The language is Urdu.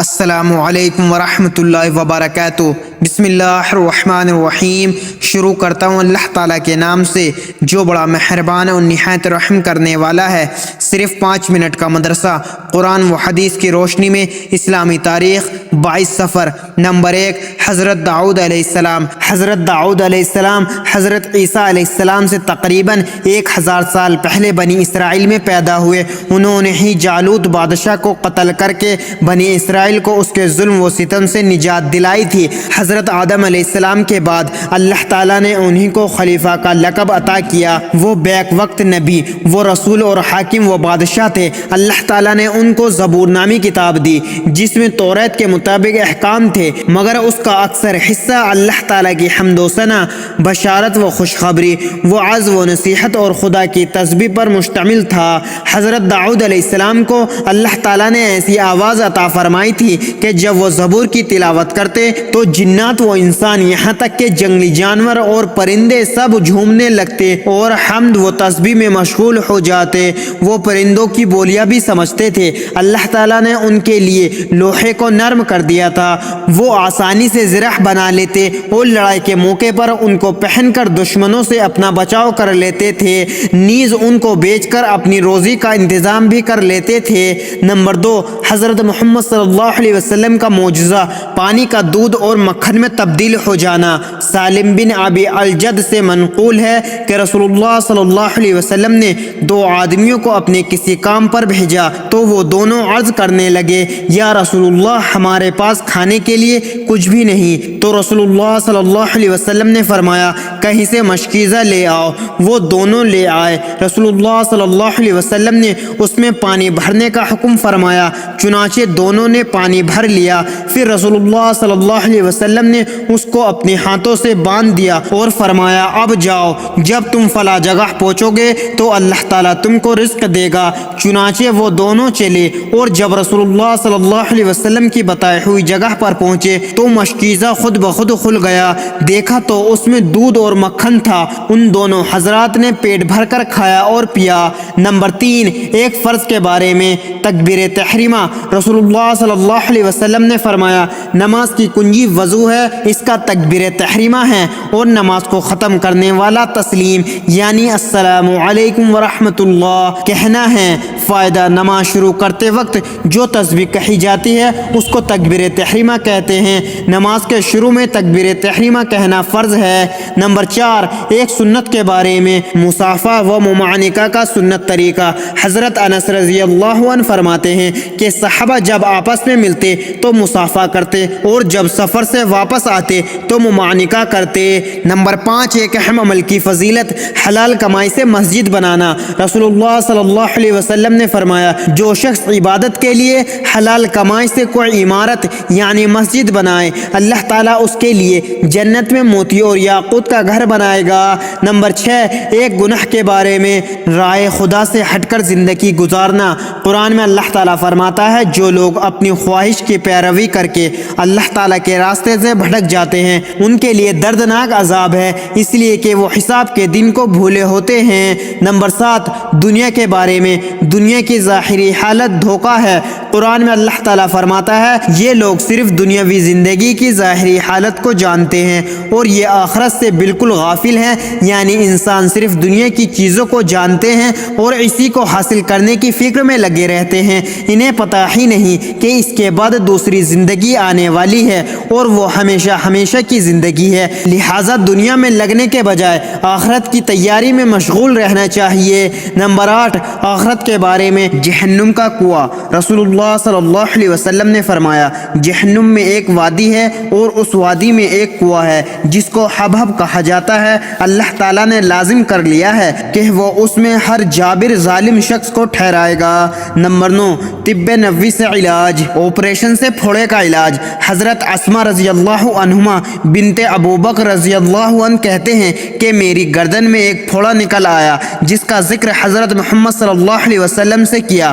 السلام علیکم ورحمۃ اللہ وبرکاتہ۔ بسم اللہ الرحمن الرحیم۔ شروع کرتا ہوں اللہ تعالیٰ کے نام سے جو بڑا مہربان اور نہایت رحم کرنے والا ہے۔ صرف 5 منٹ کا مدرسہ قرآن و حدیث کی روشنی میں اسلامی تاریخ 22 سفر۔ نمبر 1، حضرت داؤد علیہ السلام۔ حضرت داؤد علیہ السلام حضرت عیسیٰ علیہ السلام سے تقریباً 1000 سال پہلے بنی اسرائیل میں پیدا ہوئے۔ انہوں نے ہی جالوت بادشاہ کو قتل کر کے بنی اسرائیل کو اس کے ظلم و ستم سے نجات دلائی تھی۔ حضرت آدم علیہ السلام کے بعد اللہ تعالیٰ نے انہی کو خلیفہ کا لقب عطا کیا۔ وہ بیک وقت نبی، وہ رسول اور حاکم و بادشاہ تھے۔ اللہ تعالیٰ نے ان کو زبور نامی کتاب دی جس میں توریت کے مطابق احکام تھے، مگر اس کا اکثر حصہ اللہ تعالیٰ کی حمد و ثنا، بشارت و خوشخبری، وعظ و نصیحت اور خدا کی تسبیح پر مشتمل تھا۔ حضرت داؤد علیہ السلام کو اللہ تعالیٰ نے ایسی آواز عطا فرمائی تھی کہ جب وہ زبور کی تلاوت کرتے تو جنات و انسان یہاں تک کہ جنگلی جانور اور پرندے سب جھومنے لگتے اور حمد و تسبیح میں مشغول ہو جاتے۔ وہ پرندوں کی بولیاں بھی سمجھتے تھے۔ اللہ تعالیٰ نے ان کے لیے لوہے کو نرم کر دیا تھا، وہ آسانی سے زرہ بنا لیتے اور لڑائی کے موقع پر ان کو پہن کر دشمنوں سے اپنا بچاؤ کر لیتے تھے، نیز ان کو بیچ کر اپنی روزی کا انتظام بھی کر لیتے تھے۔ نمبر 2، حضرت محمد صلی اللہ علیہ وسلم کا معجزہ پانی کا دودھ اور مکھن میں تبدیل ہو جانا۔ سالم بن ابی الجد سے منقول ہے کہ رسول اللہ صلی اللہ علیہ وسلم نے 2 آدمیوں کو اپنے کسی کام پر بھیجا تو وہ دونوں عرض کرنے لگے، یا رسول اللہ ہمارے پاس کھانے کے لیے کچھ بھی نہیں۔ تو رسول اللہ صلی اللہ علیہ وسلم نے فرمایا، کہیں سے مشکیزہ لے آؤ۔ وہ دونوں لے آئے۔ رسول اللہ صلی اللہ علیہ وسلم نے اس میں پانی بھرنے کا حکم فرمایا، چنانچہ دونوں نے پانی بھر لیا۔ پھر رسول اللہ صلی اللہ علیہ وسلم نے اس کو اپنے ہاتھوں سے باندھ دیا اور فرمایا، اب جاؤ، جب تم فلاں جگہ پہنچو گے تو اللہ تعالیٰ تم کو رزق دے گا۔ چنانچہ وہ دونوں چلے اور جب رسول اللہ صلی اللہ علیہ وسلم کی بتائی ہوئی جگہ پر پہنچے تو مشکیزہ خود بخود کھل گیا۔ دیکھا تو اس میں دودھ اور مکھن تھا۔ ان دونوں حضرات نے پیٹ بھر کر کھایا اور پیا۔ نمبر 3، ایک فرض کے بارے میں تکبیر تحریمہ۔ رسول اللہ صلی اللہ علیہ وسلم نے فرمایا، نماز کی کنجی وضو ہے، اس کا تکبیر تحریمہ ہے، اور نماز کو ختم کرنے والا تسلیم یعنی السلام علیکم ورحمۃ اللہ کہنا ہے۔ فائدہ: نماز شروع کرتے وقت جو تسبیح کہی جاتی ہے اس کو تکبیر تحریمہ کہتے ہیں۔ نماز کے شروع میں تکبیر تحریمہ کہنا فرض ہے۔ نمبر 4، ایک سنت کے بارے میں مصافحہ و ممانکہ کا سنت طریقہ۔ حضرت انس رضی اللہ عنہ فرماتے ہیں کہ صحابہ جب آپس میں ملتے تو مصافحہ کرتے اور جب سفر سے واپس آتے تو ممانکہ کرتے۔ نمبر 5، ایک اہم عمل کی فضیلت، حلال کمائی سے مسجد بنانا۔ رسول اللہ صلی اللہ علیہ وسلم نے فرمایا، جو شخص عبادت کے لیے حلال کمائی سے کوئی عمارت یعنی مسجد بنائے، اللہ تعالیٰ اس کے لیے جنت میں موتی اور یاقوت کا گھر بنائے گا۔ نمبر 6، ایک گناہ کے بارے میں رائے خدا سے ہٹ کر زندگی گزارنا۔ قرآن میں اللہ تعالیٰ فرماتا ہے، جو لوگ اپنی خواہش کی پیروی کر کے اللہ تعالیٰ کے راستے سے بھٹک جاتے ہیں ان کے لیے دردناک عذاب ہے، اس لیے کہ وہ حساب کے دن کو بھولے ہوتے ہیں۔ نمبر 7، دنیا کے بارے میں دنیا کی ظاہری حالت دھوکہ ہے۔ قرآن میں اللہ تعالیٰ فرماتا ہے، یہ لوگ صرف دنیاوی زندگی کی ظاہری حالت کو جانتے ہیں اور یہ آخرت سے بالکل غافل ہیں، یعنی انسان صرف دنیا کی چیزوں کو جانتے ہیں اور اسی کو حاصل کرنے کی فکر میں لگے رہتے ہیں، انہیں پتہ ہی نہیں کہ اس کے بعد دوسری زندگی آنے والی ہے اور وہ ہمیشہ ہمیشہ کی زندگی ہے۔ لہٰذا دنیا میں لگنے کے بجائے آخرت کی تیاری میں مشغول رہنا چاہیے۔ نمبر 8، آخرت کے بارے میں جہنم کا کنواں۔ رسول اللہ صلی اللہ علیہ وسلم نے فرمایا، جہنم میں ایک وادی ہے اور اس وادی میں ایک کنواں ہے جس کو حبہب کہا جاتا ہے۔ اللہ تعالیٰ نے لازم کر لیا ہے کہ وہ اس میں ہر جابر ظالم شخص کو ٹھہرائے گا۔ نمبر 9، طب نبوی سے علاج، آپریشن سے پھوڑے کا علاج۔ حضرت اسماء رضی اللہ عنہما بنت ابو بکر رضی اللہ عنہ کہتے ہیں کہ میری گردن میں ایک پھوڑا نکل آیا جس کا ذکر حضرت محمد صلی اللہ علیہ وسلم سے کیا